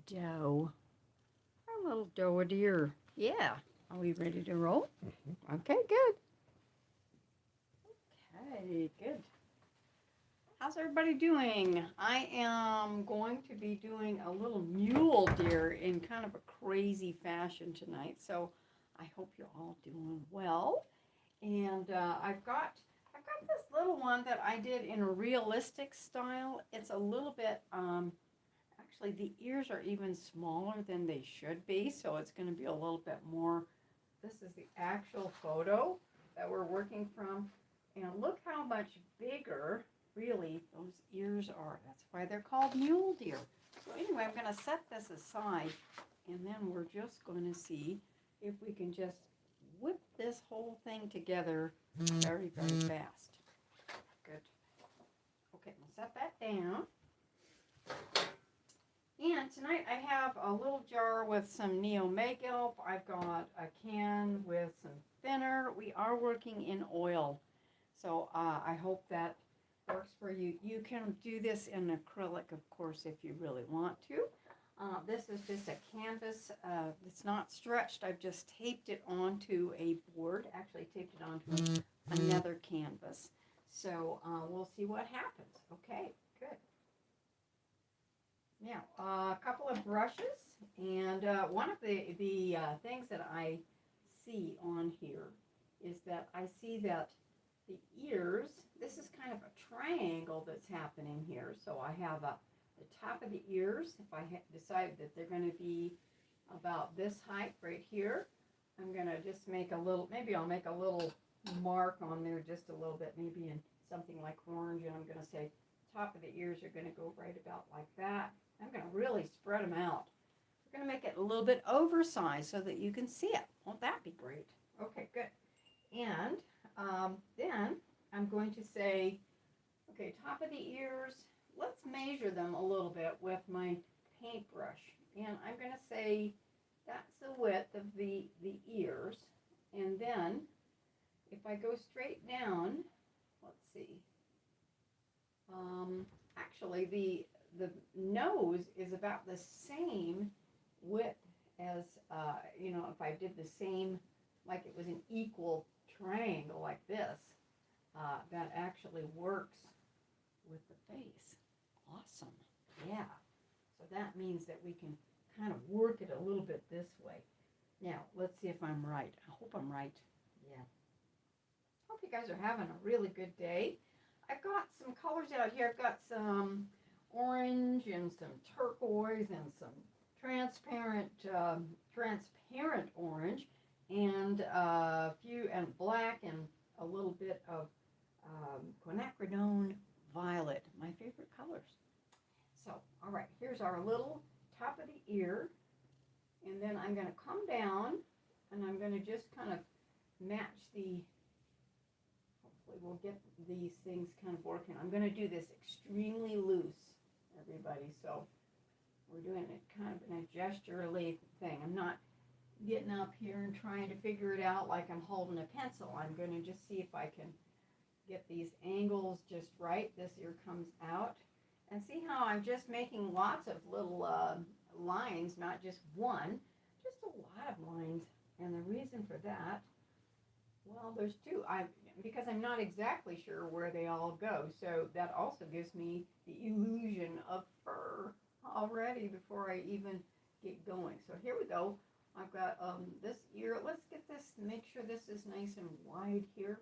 doe. A little doe deer. Yeah. Are we ready to roll? Okay, good. Okay, good. How's everybody doing? I am going to be doing a little mule deer in kind of a crazy fashion tonight, so I hope you're all doing well. And I've got this little one that I did in a realistic style. It's a little bit actually the ears are even smaller than they should be, so it's going to be a little bit more. This is the actual photo that we're working from, and look how much bigger really those ears are. That's why they're called mule deer. So anyway, I'm going to set this aside, and then we're just going to see if we can just whip this whole thing together very, very fast. Good. Okay, we'll set that down. And tonight I have a little jar with some Neo Make-Up. I've got a can with some thinner. We are working in oil, so I hope that works for you. You can do this in acrylic, of course, if you really want to. This is just a canvas. It's not stretched. I've just taped it onto a board. Actually taped it onto another canvas. So we'll see what happens. Okay, good. Now, a couple of brushes, and one of the things that I see on here is that I see that the ears, this is kind of a triangle that's happening here. So I have the top of the ears. If I decide that they're going to be about this height right here, I'm going to just make a little, maybe I'll make a little mark on there just a little bit, maybe in something like orange, and I'm going to say top of the ears are going to go right about like that. I'm going to really spread them out. We're going to make it a little bit oversized so that you can see it. Won't that be great? Okay, good. And then I'm going to say, okay, top of the ears, let's measure them a little bit with my paintbrush. And I'm going to say that's the width of the ears. And then if I go straight down, let's see. Actually, the nose is about the same width as, if I did the same, like it was an equal triangle like this, that actually works with the face. Awesome. Yeah. So that means that we can kind of work it a little bit this way. Now, let's see if I'm right. I hope I'm right. Yeah. Hope you guys are having a really good day. I've got some colors out here. I've got some orange and some turquoise and some transparent orange, and a few and black, and a little bit of quinacridone violet, my favorite colors. So, all right, here's our little top of the ear, and then I'm going to come down, and I'm going to just kind of match the, hopefully we'll get these things kind of working. I'm going to do this extremely loose, everybody, so we're doing it kind of in a gesturally thing. I'm not getting up here and trying to figure it out like I'm holding a pencil. I'm going to just see if I can get these angles just right. This ear comes out, and see how I'm just making lots of little lines, not just one, just a lot of lines. And the reason for that, well, there's two. Because I'm not exactly sure where they all go, so that also gives me the illusion of fur already before I even get going. So here we go. I've got this ear. Let's get this, make sure this is nice and wide here,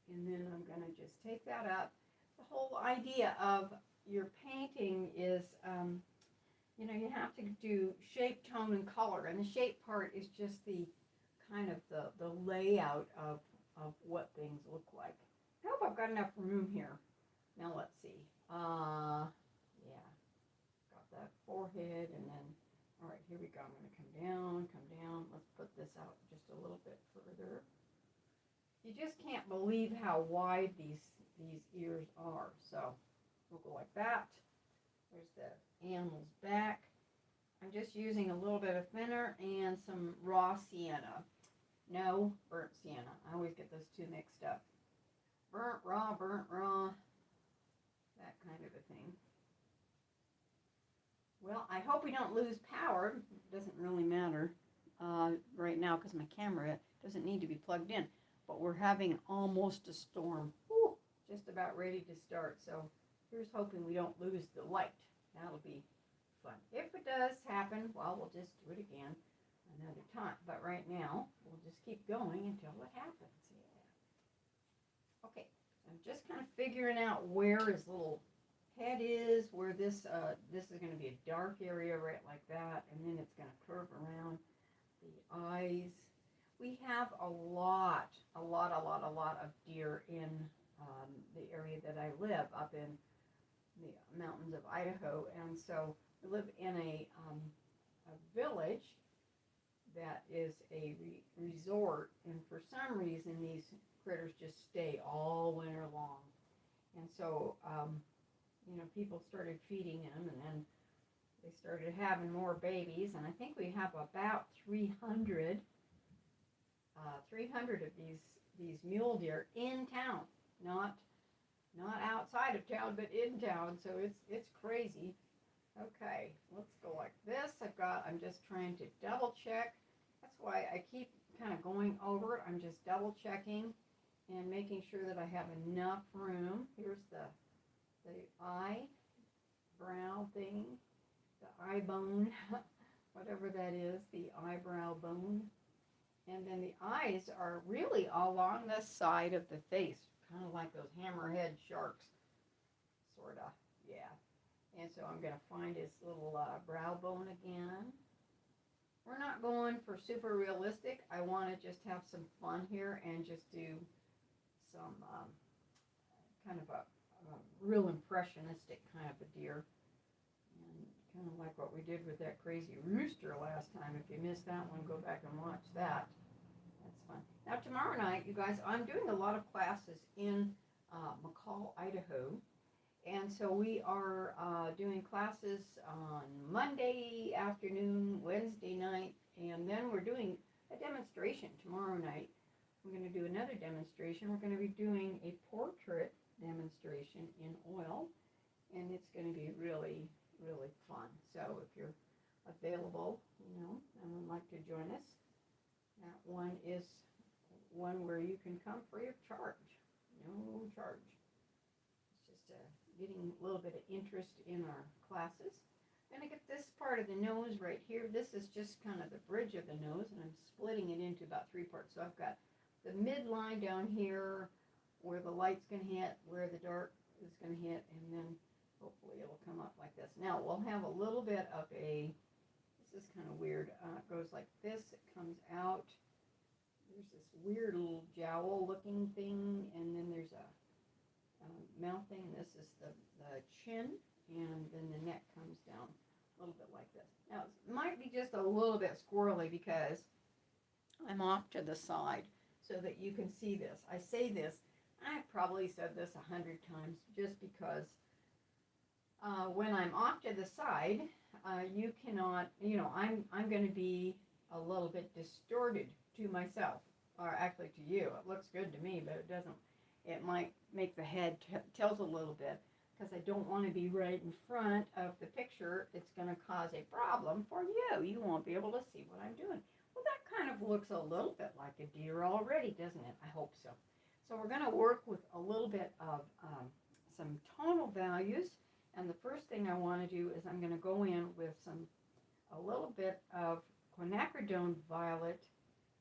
and then I'm going to just take that up. The whole idea of your painting is, you have to do shape, tone, and color, and the shape part is just the kind of the layout of what things look like. I hope I've got enough room here. Now let's see. Yeah, got that forehead, and then, all right, here we go. I'm going to come down. Let's put this out just a little bit further. You just can't believe how wide these ears are. So we'll go like that. There's the animal's back. I'm just using a little bit of thinner and some raw sienna. No, burnt sienna. I always get those two mixed up. Burnt raw, that kind of a thing. Well, I hope we don't lose power. It doesn't really matter right now because my camera doesn't need to be plugged in. But we're having almost a storm. Whew, just about ready to start. So here's hoping we don't lose the light. That'll be fun. If it does happen, well, we'll just do it again another time. But right now, we'll just keep going until it happens. Yeah. Okay, I'm just kind of figuring out where his little head is, where this is going to be a dark area right like that, and then it's going to curve around the eyes. We have a lot of deer in the area that I live, up in the mountains of Idaho, and so we live in a village that is a resort, and for some reason these critters just stay all winter long, and so you know, people started feeding them, and then they started having more babies, and I think we have about 300 of these mule deer in town, not outside of town, but in town. So it's crazy. Okay, let's go like this. I'm just trying to double check. That's why I keep kind of going over it. I'm just double checking and making sure that I have enough room. Here's the eyebrow thing, the eye bone, whatever that is, the eyebrow bone. And then the eyes are really along the side of the face, kind of like those hammerhead sharks, sort of, yeah. And so I'm going to find his little brow bone again. We're not going for super realistic. I want to just have some fun here and just do some kind of a real impressionistic kind of a deer, and kind of like what we did with that crazy rooster last time. If you missed that one, go back and watch that. That's fun. Now tomorrow night, you guys, I'm doing a lot of classes in McCall, Idaho, and so we are doing classes on Monday afternoon, Wednesday night, and then we're doing a demonstration tomorrow night. We're going to do another demonstration. We're going to be doing a portrait demonstration in oil, and it's going to be really fun. So if you're available, you know, and would like to join us, that one is one where you can come free of charge. No charge. It's just getting a little bit of interest in our classes. I'm going to get this part of the nose right here. This is just kind of the bridge of the nose, and I'm splitting it into about 3 parts. So I've got the midline down here, where the light's going to hit, where the dark is going to hit, and then hopefully it'll come up like this. Now we'll have a little bit of this is kind of weird, it goes like this, it comes out, there's this weird little jowl looking thing, and then there's a mouth thing. This is the chin, and then the neck comes down a little bit like this. Now it might be just a little bit squirrely because I'm off to the side so that you can see this. I say this, I've probably said this 100 times, just because when I'm off to the side, you cannot, you know, I'm going to be a little bit distorted to myself, or actually to you. It looks good to me, but it doesn't. It might make the head tilt a little bit, because I don't want to be right in front of the picture. It's going to cause a problem for you. You won't be able to see what I'm doing. Well, that kind of looks a little bit like a deer already, doesn't it? I hope so. So we're going to work with a little bit of some tonal values, and the first thing I want to do is I'm going to go in with a little bit of quinacridone violet.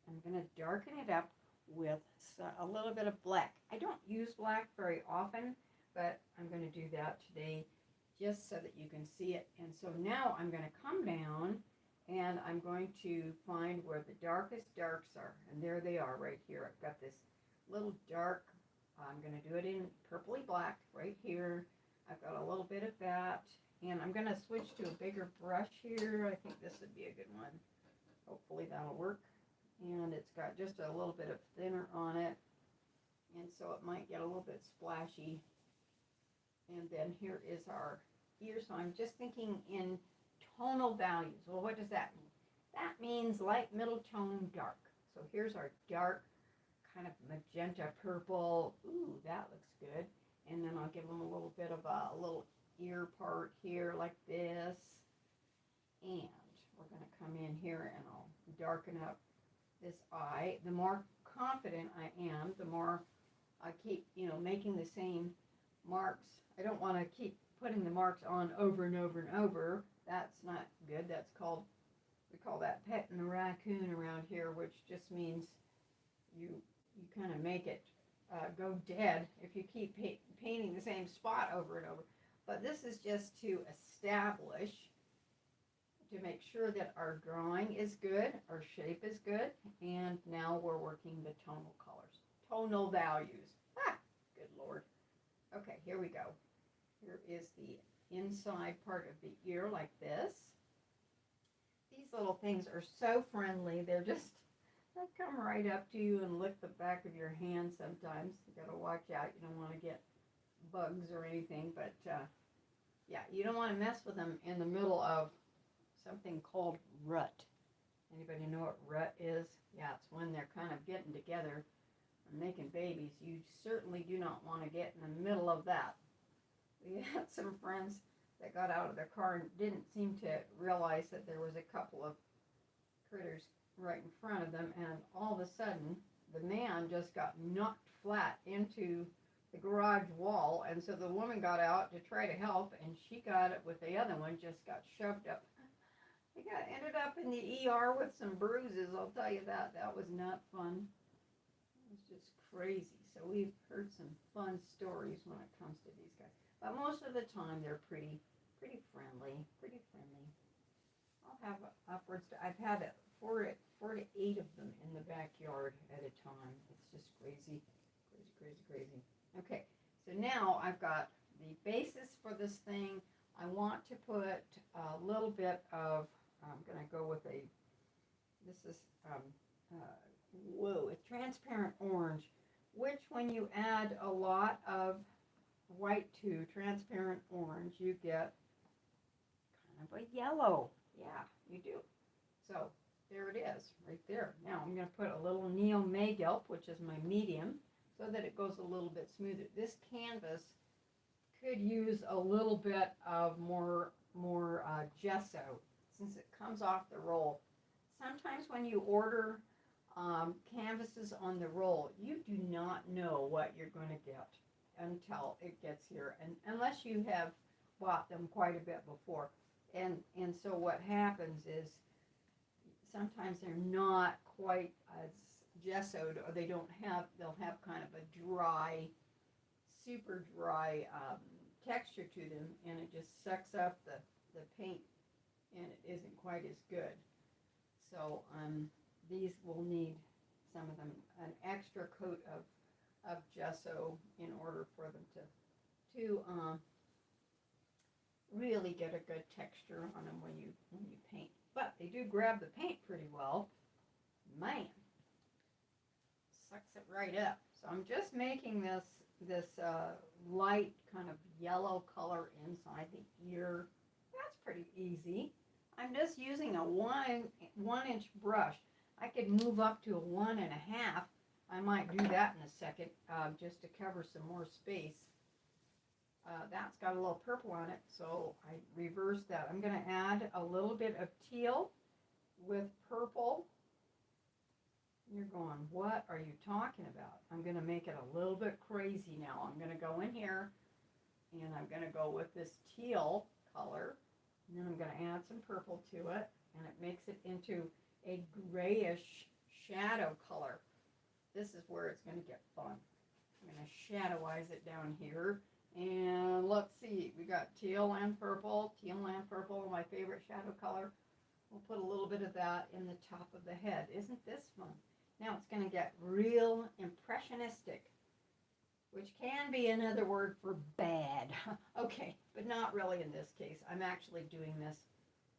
I'm going to darken it up with a little bit of black. I don't use black very often, but I'm going to do that today just so that you can see it. And so now I'm going to come down, and I'm going to find where the darkest darks are, and there they are right here. I've got this little dark, I'm going to do it in purpley black right here. I've got a little bit of that, and I'm going to switch to a bigger brush here. I think this would be a good one. Hopefully that'll work. And it's got just a little bit of thinner on it, and so it might get a little bit splashy. And then here is our ear. So I'm just thinking in tonal values. Well, what does that mean? That means light, middle tone, dark. So here's our dark, kind of magenta purple. Ooh, that looks good. And then I'll give them a little bit of a little ear part here like this. come in here and I'll darken up this eye. The more confident I am, the more I keep, making the same marks. I don't want to keep putting the marks on over and over and over. That's not good. We call that petting the raccoon around here, which just means you kind of make it go dead if you keep painting the same spot over and over. But this is just to establish, to make sure that our drawing is good, our shape is good, and now we're working the tonal colors, tonal values. Good Lord. Okay, here we go. Here is the inside part of the ear like this. These little things are so friendly. They'll come right up to you and lick the back of your hand sometimes. You gotta watch out. You don't want to get bugs or anything, but yeah, you don't want to mess with them in the middle of something called rut. Anybody know what rut is? Yeah, it's when they're kind of getting together and making babies. You certainly do not want to get in the middle of that. We had some friends that got out of their car and didn't seem to realize that there was a couple of critters right in front of them, and all of a sudden the man just got knocked flat into the garage wall, and so the woman got out to try to help, and she got it with the other one, just got shoved up. They ended up in the ER with some bruises, I'll tell you that. That was not fun. It was just crazy. So we've heard some fun stories when it comes to these guys. But most of the time they're pretty friendly, I'll have upwards to, I've had 4 to 8 of them in the backyard at a time. It's just crazy. Okay, so now I've got the basis for this thing. I want to put a little bit of, I'm going to go with this is, it's transparent orange, which when you add a lot of white to transparent orange, you get kind of a yellow. Yeah, you do. So there it is, right there. Now I'm going to put a little Neo Magilp, which is my medium, so that it goes a little bit smoother. This canvas could use a little bit of more gesso, since it comes off the roll. Sometimes when you order canvases on the roll, you do not know what you're going to get until it gets here, and unless you have bought them quite a bit before. And so what happens is sometimes they're not quite as gessoed, or they'll have kind of a dry, super dry texture to them, and it just sucks up the paint, and it isn't quite as good. So these will need, some of them, an extra coat of gesso in order for them to really get a good texture on them when you paint. But they do grab the paint pretty well. Man, sucks it right up. So I'm just making this light kind of yellow color inside the ear. That's pretty easy. I'm just using a one inch brush. I could move up to a 1.5. I might do that in a second, just to cover some more space. That's got a little purple on it, so I reversed that. I'm going to add a little bit of teal with purple. You're going, what are you talking about? I'm going to make it a little bit crazy now. I'm going to go in here, and I'm going to go with this teal color, and then I'm going to add some purple to it, and it makes it into a grayish shadow color. This is where it's going to get fun. I'm going to shadowize it down here. And let's see, we got teal and purple, my favorite shadow color. We'll put a little bit of that in the top of the head. Isn't this fun? Now it's going to get real impressionistic, which can be another word for bad. Okay, but not really in this case. I'm actually doing this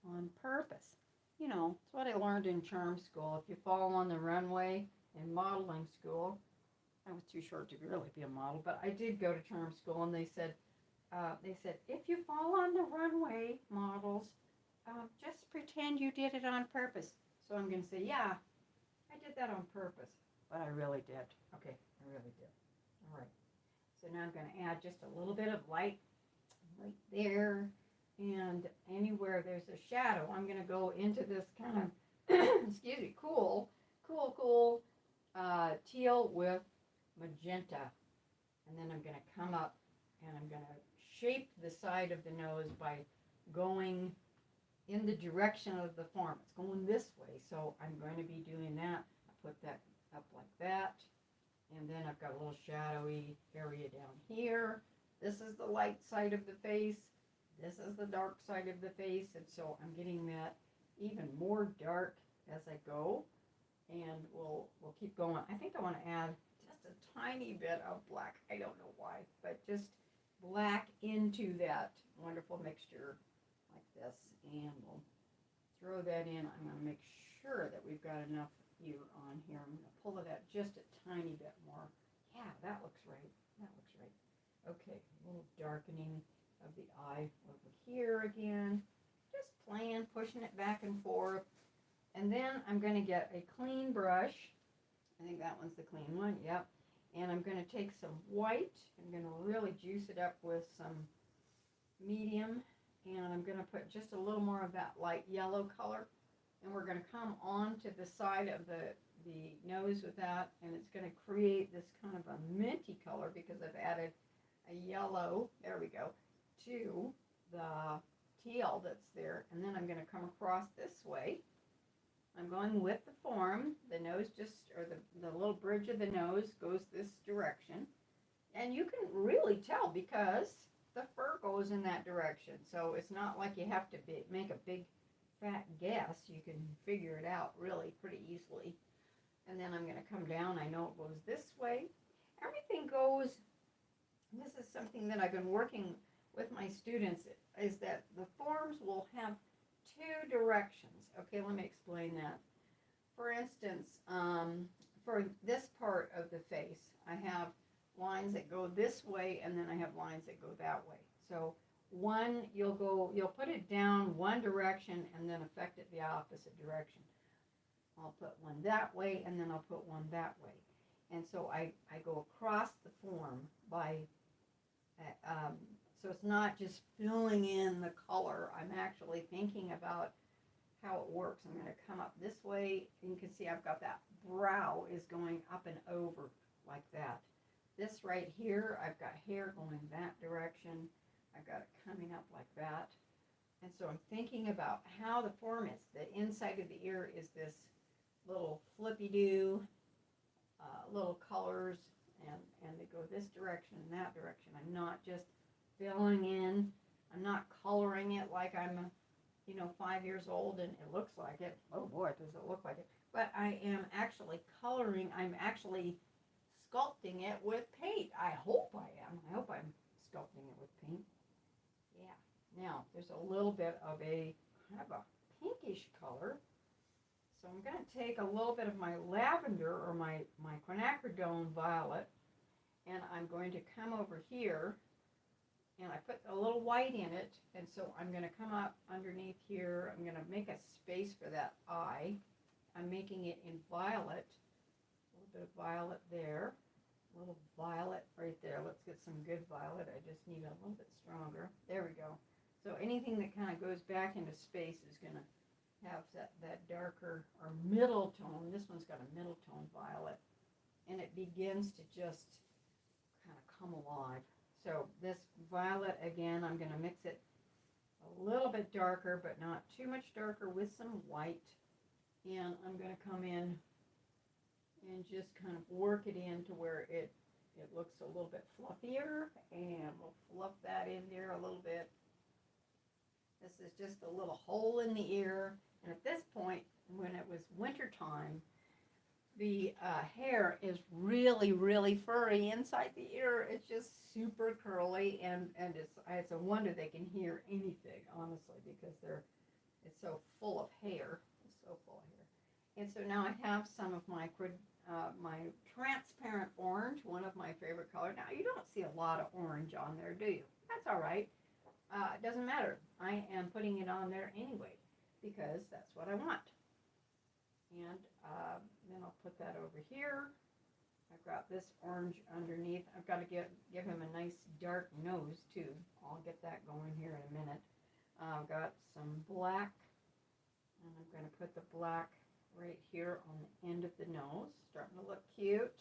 on purpose. You know, it's what I learned in charm school. If you fall on the runway in modeling school, I was too short to really be a model, but I did go to charm school, and they said, if you fall on the runway, models, just pretend you did it on purpose. So I'm going to say, yeah, I did that on purpose, but I really did. Okay, I really did. All right. So now I'm going to add just a little bit of light right there. and anywhere there's a shadow, I'm going to go into this kind of, excuse me, cool teal with magenta. And then I'm going to come up and I'm going to shape the side of the nose by going in the direction of the form. It's going this way, so I'm going to be doing that. I put that up like that, and then I've got a little shadowy area down here. This is the light side of the face. This is the dark side of the face, and so I'm getting that even more dark as I go, and we'll keep going. I think I want to add just a tiny bit of black. I don't know why, but just black into that wonderful mixture like this, and we'll throw that in. I'm going to make sure that we've got enough ear on here. I'm going to pull it out just a tiny bit more. Yeah, that looks right. That looks right. Okay, a little darkening of the eye over here again. Just playing, pushing it back and forth. And then I'm going to get a clean brush. I think that one's the clean one, yep. And I'm going to take some white. I'm going to really juice it up with some medium. And I'm going to put just a little more of that light yellow color. And we're going to come on to the side of the nose with that. And it's going to create this kind of a minty color because I've added a yellow, there we go, to the teal that's there. And then I'm going to come across this way. I'm going with the form. The nose or the little bridge of the nose goes this direction. And you can really tell because the fur goes in that direction. So it's not like you have to make a big fat guess. You can figure it out really pretty easily. And then I'm going to come down. I know it goes this way. Everything goes, this is something that I've been working with my students, is that the forms will have two directions. Okay, let me explain that. For instance, for this part of the face, I have lines that go this way, and then I have lines that go that way. So one, you'll put it down one direction and then affect it the opposite direction. I'll put one that way, and then I'll put one that way. And so I go across the form by, so it's not just filling in the color. I'm actually thinking about how it works. I'm going to come up this way, and you can see I've got that brow is going up and over like that. This right here, I've got hair going that direction. I've got it coming up like that. And so I'm thinking about how the form is. The inside of the ear is this little flippy-do, little colors, and they go this direction and that direction. I'm not just filling in. I'm not coloring it like I'm 5 years old and it looks like it. Oh boy, does it look like it. But I am actually coloring. I'm actually sculpting it with paint. I hope I am. I hope I'm sculpting it with paint. Yeah. Now, there's a little bit of a kind of a pinkish color. So I'm going to take a little bit of my lavender or my quinacridone violet, and I'm going to come over here, and I put a little white in it, and so I'm going to come up underneath here. I'm going to make a space for that eye. I'm making it in violet, a little bit of violet there, a little violet right there. Let's get some good violet. I just need a little bit stronger. There we go. So anything that kind of goes back into space is going to have that darker or middle tone. This one's got a middle tone violet, and it begins to just kind of come alive. So this violet, again, I'm going to mix it a little bit darker, but not too much darker, with some white. And I'm going to come in and just kind of work it in to where it looks a little bit fluffier, and we'll fluff that in there a little bit. This is just a little hole in the ear. And at this point, when it was winter time, the hair is really, really furry inside the ear. It's just super curly, and it's a wonder they can hear anything, honestly, because it's so full of hair. It's so full of hair. And so now I have some of my transparent orange, one of my favorite colors. Now, you don't see a lot of orange on there, do you? That's all right. It doesn't matter. I am putting it on there anyway, because that's what I want. And then I'll put that over here. I've got this orange underneath. I've got to give him a nice dark nose too. I'll get that going here in a minute. I've got some black, and I'm going to put the black right here on the end of the nose. Starting to look cute.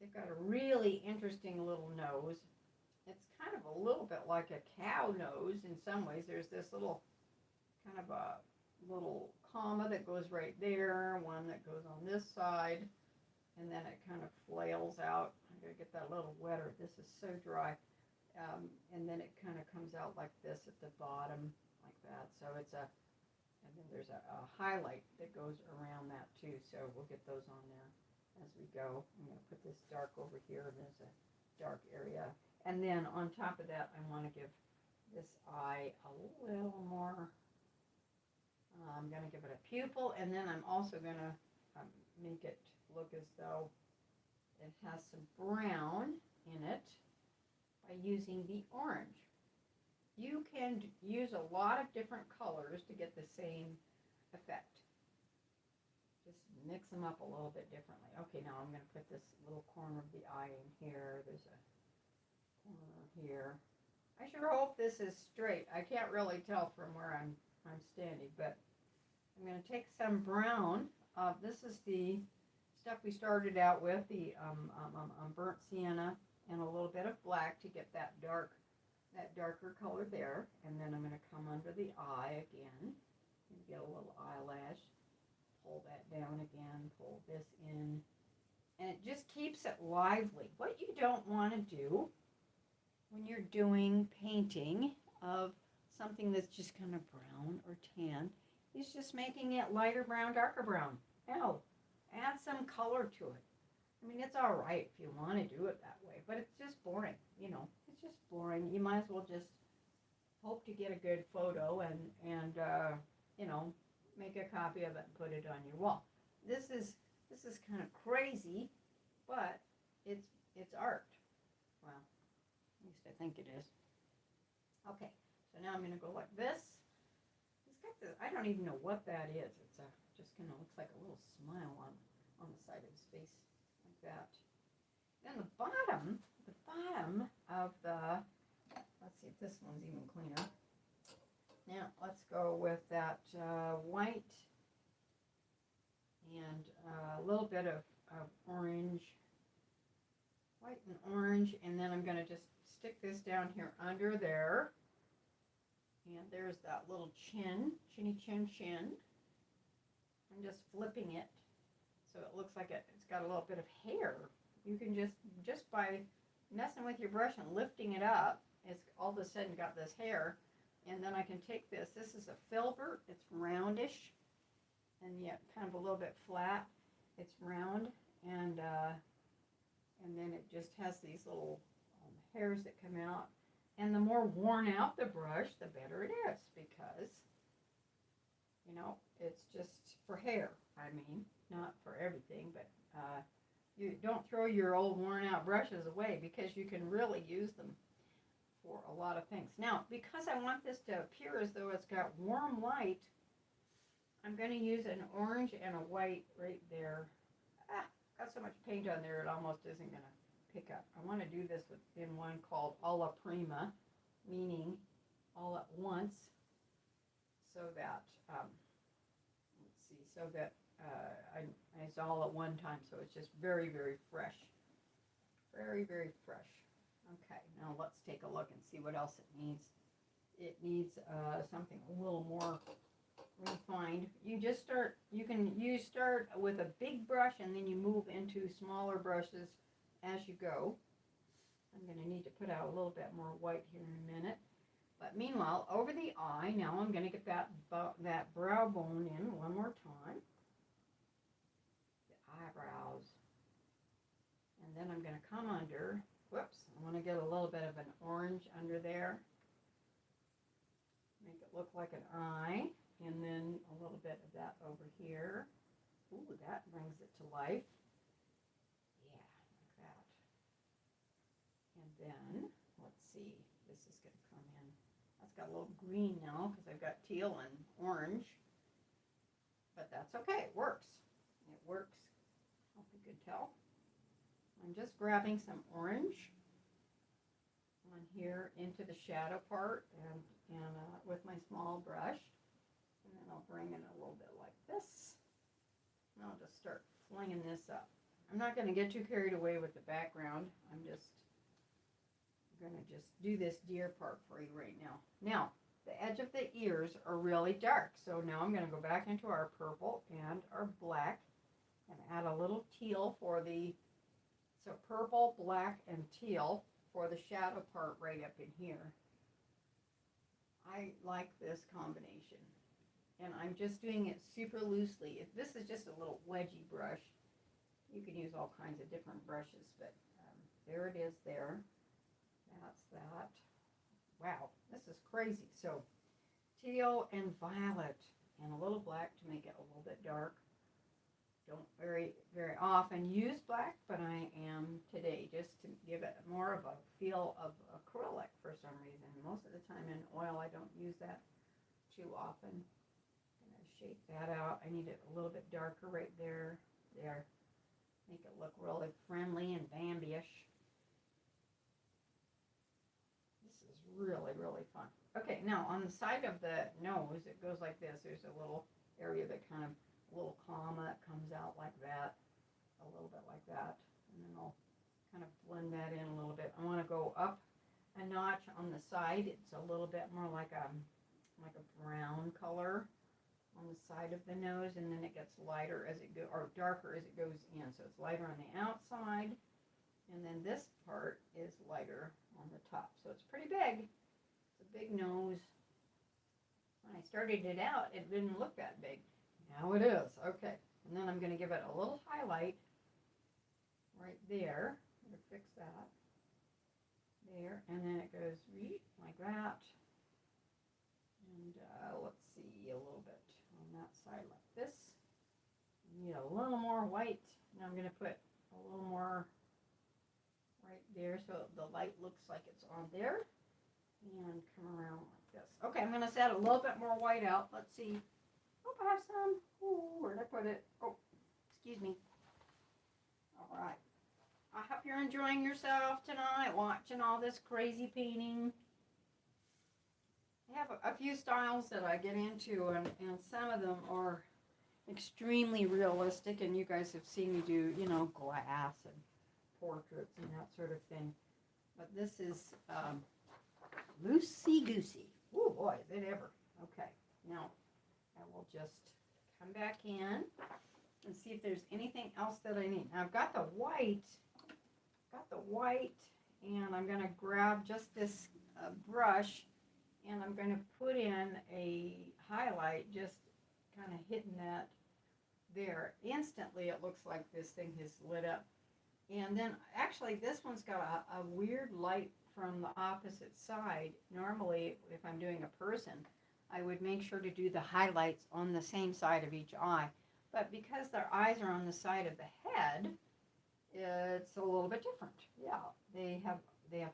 They've got a really interesting little nose. It's kind of a little bit like a cow nose in some ways. There's this little kind of a little comma that goes right there, one that goes on this side, and then it kind of flails out. I'm going to get that a little wetter. This is so dry. And then it kind of comes out like this at the bottom, like that. So it's a, and then there's a highlight that goes around that too. So we'll get those on there as we go. I'm going to put this dark over here, and there's a dark area. And then on top of that, I want to give this eye a little more. I'm going to give it a pupil, and then I'm also going to make it look as though it has some brown in it by using the orange. You can use a lot of different colors to get the same effect. Just mix them up a little bit differently. Okay, now I'm going to put this little corner of the eye in here. There's a corner here. I sure hope this is straight. I can't really tell from where I'm standing, but I'm going to take some brown. This is the stuff we started out with, the burnt sienna and a little bit of black to get that darker color there. And then I'm going to come under the eye again and get a little eyelash. Pull that down again, pull this in. And it just keeps it lively. What you don't want to do when you're doing painting of something that's just kind of brown or tan is just making it lighter brown, darker brown. No, add some color to it. I mean, it's all right if you want to do it that way, but it's just boring, you know. It's just boring. You might as well just hope to get a good photo and you know, make a copy of it and put it on your wall. This is kind of crazy, but it's art. Well, at least I think it is. Okay, so now I'm going to go like this. He's got this, I don't even know what that is. It's just kind of looks like a little smile on the side of his face, like that. Then the bottom of the, let's see if this one's even cleaner. Now let's go with that white and a little bit of orange, white and orange, and then I'm going to just stick this down here under there. And there's that little chinny chin. I'm just flipping it so it looks like it's got a little bit of hair. You can just by messing with your brush and lifting it up, it's all of a sudden got this hair. And then I can take this. This is a filbert. It's roundish, and yet kind of a little bit flat. It's round, and then it just has these little hairs that come out. And the more worn out the brush, the better it is, because, you know, it's just for hair. I mean, not for everything, but you don't throw your old worn out brushes away, because you can really use them for a lot of things. Now, because I want this to appear as though it's got warm light, I'm going to use an orange and a white right there. Got so much paint on there it almost isn't going to pick up. I want to do this in one called alla prima, meaning all at once, so that let's see, so that it's all at one time, so it's just very, very fresh, very, very fresh. Okay, now let's take a look and see what else it needs. It needs something a little more refined. You start with a big brush, and then you move into smaller brushes as you go. I'm going to need to put out a little bit more white here in a minute. But meanwhile, over the eye, now I'm going to get that brow bone in one more time. The eyebrows. And then I'm going to come under. Whoops, I want to get a little bit of an orange under there. Make it look like an eye. And then a little bit of that over here. Ooh, that brings it to life. Then, let's see, this is going to come in. That's got a little green now because I've got teal and orange. But that's okay, it works. It works. Hope you could tell. I'm just grabbing some orange. on here into the shadow part and with my small brush. And then I'll bring it a little bit like this. And I'll just start flinging this up. I'm not going to get too carried away with the background. I'm just going to just do this deer part for you right now. Now, the edge of the ears are really dark. So now I'm going to go back into our purple and our black and add a little teal for the, so purple, black, and teal for the shadow part right up in here. I like this combination. And I'm just doing it super loosely. This is just a little wedgy brush. You can use all kinds of different brushes, but there it is there. That's that. Wow, this is crazy. So teal and violet and a little black to make it a little bit dark. Don't very often use black, but I am today just to give it more of a feel of acrylic for some reason. Most of the time in oil I don't use that too often. I'm going to shake that out. I need it a little bit darker right there. There. Make it look really friendly and Bambi-ish. This is really, really fun. Okay, now on the side of the nose, it goes like this. There's a little area that kind of, a little comma comes out like that, a little bit like that. And then I'll kind of blend that in a little bit. I want to go up a notch on the side. It's a little bit more like a brown color on the side of the nose, and then it gets lighter as it goes, or darker as it goes in. So it's lighter on the outside, and then this part is lighter on the top. So it's pretty big. It's a big nose. When I started it out, it didn't look that big. Now it is. Okay. And then I'm going to give it a little highlight right there. I'm going to fix that. There. And then it goes like that. And let's see, a little bit on that side like this. I need a little more white. Now I'm going to put a little more right there so the light looks like it's on there. And come around like this. Okay, I'm going to set a little bit more white out. Let's see. Hope I have some. Oh, where'd I put it? Oh, excuse me. All right. I hope you're enjoying yourself tonight, watching all this crazy painting. I have a few styles that I get into, and some of them are extremely realistic, and you guys have seen me do, you know, glass and portraits and that sort of thing. But this is loosey-goosey. Oh, boy, is it ever. Okay, now I will just come back in and see if there's anything else that I need. Now I've got the white, and I'm going to grab just this brush, and I'm going to put in a highlight, just kind of hitting that there. Instantly it looks like this thing has lit up. And then actually this one's got a weird light from the opposite side. Normally if I'm doing a person, I would make sure to do the highlights on the same side of each eye. But because their eyes are on the side of the head, it's a little bit different. Yeah, they have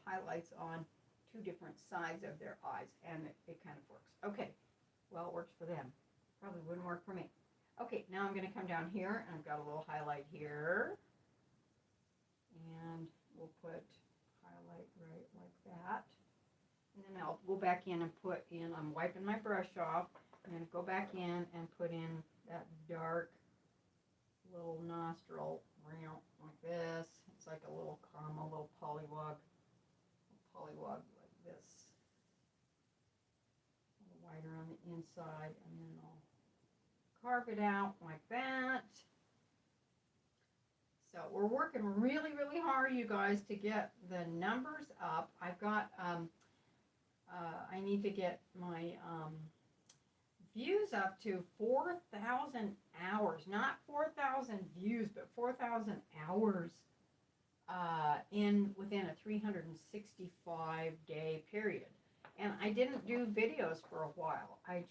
highlights on two different sides of their eyes, and it kind of works. Okay, well, it works for them. Probably wouldn't work for me. Okay, now I'm going to come down here, and I've got a little highlight here. And we'll put highlight right like that. And then I'll go back in and put in, I'm wiping my brush off, I'm going to go back in and put in that dark little nostril round like this. It's like a little comma, a little pollywog like this. A little wider on the inside, and then I'll carve it out like that. So we're working really, really hard, you guys, to get the numbers up. I've got, I need to get my views up to 4,000 hours. Not 4,000 views, but 4,000 hours within a 365-day period. And I didn't do videos for a while. I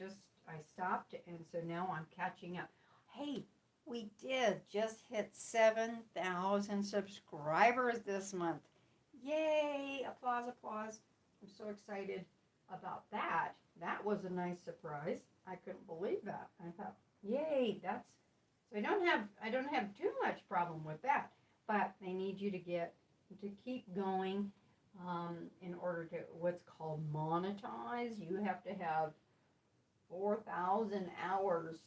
stopped, and so now I'm catching up. Hey, we did just hit 7,000 subscribers this month. Yay! Applause, applause. I'm so excited about that. That was a nice surprise. I couldn't believe that. I thought, yay, so I don't have too much problem with that. But they need you to keep going. In order to what's called monetize, you have to have 4,000 hours.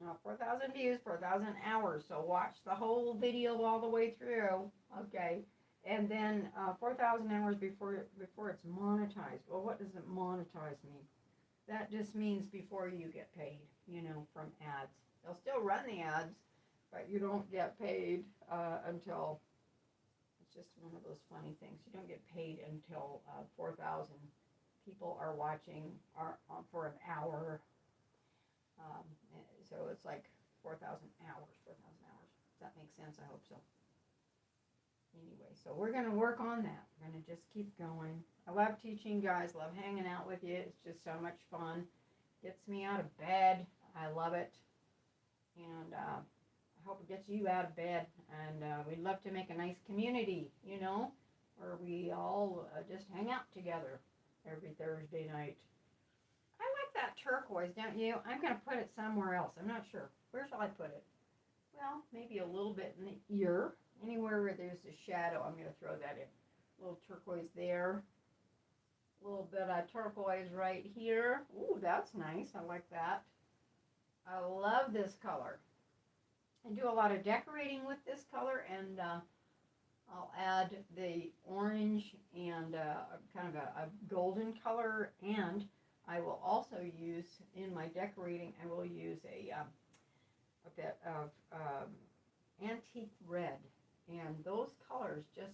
Not 4,000 views, 4,000 hours. So watch the whole video all the way through, okay? And then 4,000 hours before it's monetized. Well, what does it monetize mean? That just means before you get paid, you know, from ads. They'll still run the ads, but you don't get paid until, it's just one of those funny things. You don't get paid until 4,000 people are watching for an hour. So it's like 4,000 hours, 4,000 hours. Does that make sense? I hope so. Anyway, so we're going to work on that. We're going to just keep going. I love teaching, guys. Love hanging out with you. It's just so much fun. Gets me out of bed. I love it. And I hope it gets you out of bed. And we'd love to make a nice community, you know, where we all just hang out together every Thursday night. I like that turquoise, don't you? I'm going to put it somewhere else. I'm not sure. Where shall I put it? Well, maybe a little bit in the ear. Anywhere where there's a shadow, I'm going to throw that in. A little turquoise there. A little bit of turquoise right here. Ooh, that's nice. I like that. I love this color. I do a lot of decorating with this color, and I'll add the orange and kind of a golden color, and I will also use, in my decorating, I will use a bit of antique red. And those colors just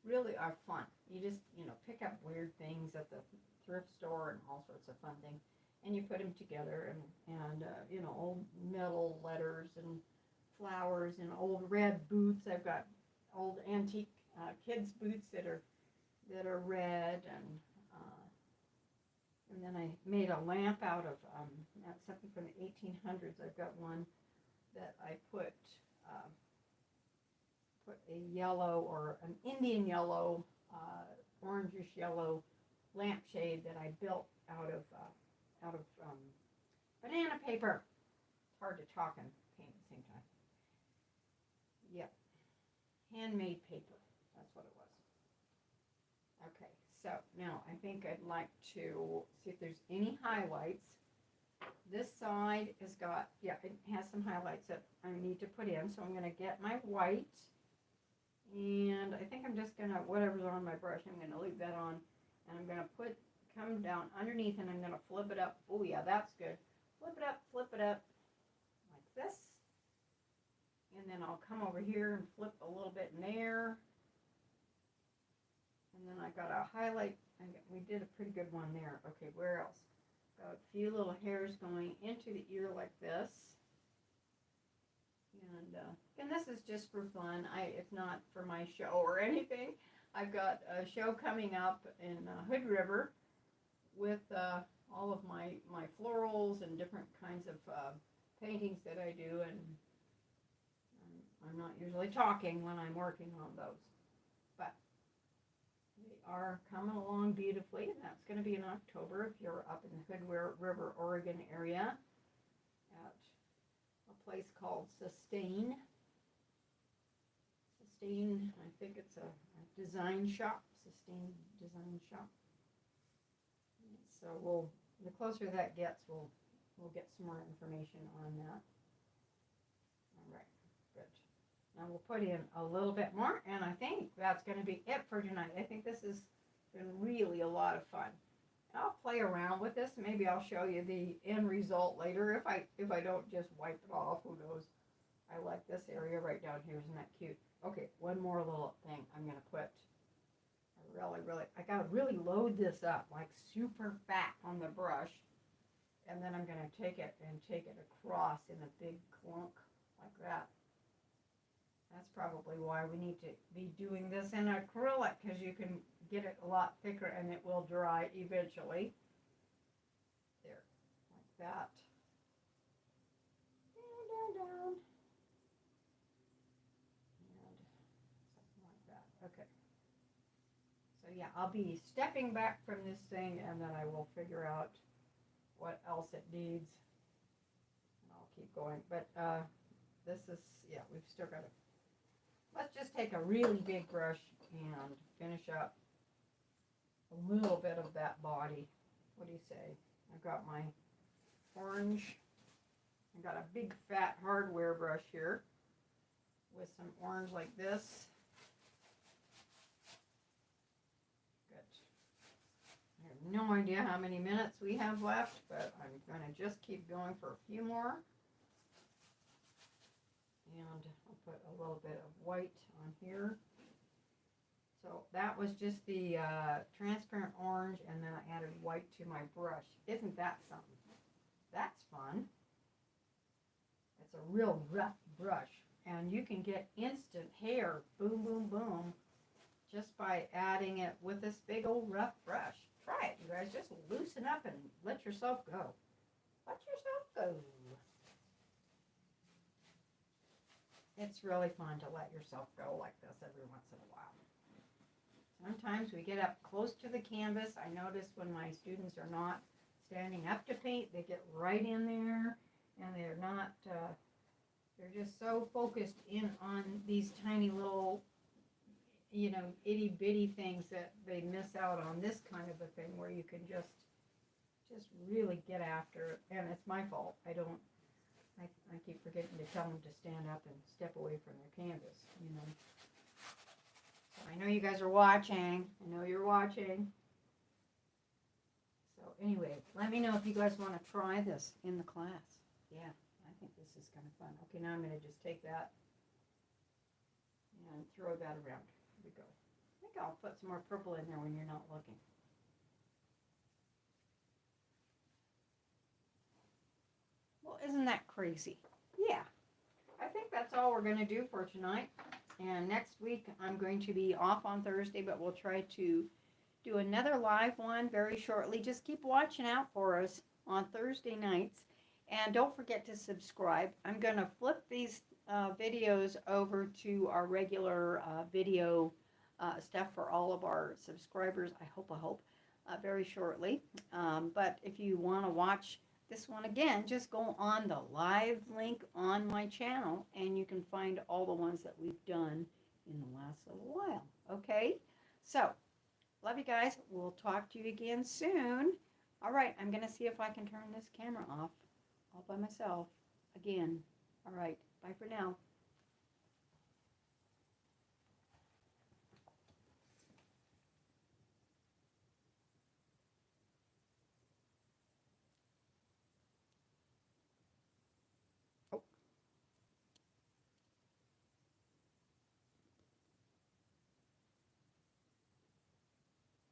really are fun. You just, you know, pick up weird things at the thrift store and all sorts of fun things. And you put them together and you know, old metal letters and flowers and old red boots. I've got old antique kids' boots that are red, and then I made a lamp out of something from the 1800s. I've got one that I put a yellow or an Indian yellow, orangish yellow lampshade that I built out of banana paper. It's hard to talk and paint at the same time. Yep, handmade paper. That's what it was. Okay, so now I think I'd like to see if there's any highlights. This side has got, yeah, it has some highlights that I need to put in. So I'm going to get my white. And I think I'm just going to, whatever's on my brush, I'm going to leave that on. And I'm going to come down underneath, and I'm going to flip it up. Oh yeah, that's good. Flip it up, like this. And then I'll come over here and flip a little bit in there. And then I got a highlight. We did a pretty good one there. Okay, where else? Got a few little hairs going into the ear like this. And this is just for fun. It's not for my show or anything. I've got a show coming up in Hood River with all of my florals and different kinds of paintings that I do, and I'm not usually talking when I'm working on those, but they are coming along beautifully, and that's going to be in October if you're up in the Hood River, Oregon area at a place called Sustain. I think it's a design shop, Sustain Design Shop. So the closer that gets, we'll get some more information on that. All right, good. Now we'll put in a little bit more, and I think that's going to be it for tonight. I think this has been really a lot of fun. I'll play around with this. Maybe I'll show you the end result later. If I don't just wipe it off, who knows? I like this area right down here. Isn't that cute? Okay, one more little thing I'm going to put. I got to really load this up, like super fat on the brush. And then I'm going to take it across in a big clunk like that. That's probably why we need to be doing this in acrylic, because you can get it a lot thicker and it will dry eventually. There, like that. Down. And something like that. Okay. So yeah, I'll be stepping back from this thing, and then I will figure out what else it needs. And I'll keep going. But this is, yeah, we've still got to let's just take a really big brush and finish up a little bit of that body. What do you say? I've got my orange. I've got a big fat hardware brush here with some orange like this. Good. I have no idea how many minutes we have left, but I'm going to just keep going for a few more. And I'll put a little bit of white on here. So that was just the transparent orange, and then I added white to my brush. Isn't that something? That's fun. It's a real rough brush, and you can get instant hair, boom, boom, boom, just by adding it with this big old rough brush. Try it, you guys. Just loosen up and let yourself go. Let yourself go. It's really fun to let yourself go like this every once in a while. Sometimes we get up close to the canvas. I notice when my students are not standing up to paint, they get right in there, and they're not, they're just so focused in on these tiny little, you know, itty bitty things that they miss out on this kind of a thing where you can just really get after it. And it's my fault. I keep forgetting to tell them to stand up and step away from their canvas, you know. So I know you guys are watching. I know you're watching. So anyway, let me know if you guys want to try this in the class. Yeah, I think this is kind of fun. Okay, now I'm going to just take that and throw that around. Here we go. I think I'll put some more purple in there when you're not looking. Well, isn't that crazy? Yeah. I think that's all we're going to do for tonight. And next week, I'm going to be off on Thursday, but we'll try to do another live one very shortly. Just keep watching out for us on Thursday nights. And don't forget to subscribe. I'm going to flip these videos over to our regular video stuff for all of our subscribers. I hope, very shortly. But if you want to watch this one again, just go on the live link on my channel and you can find all the ones that we've done in the last little while. Okay? So, love you guys. We'll talk to you again soon. All right, I'm going to see if I can turn this camera off all by myself again. All right, bye for now.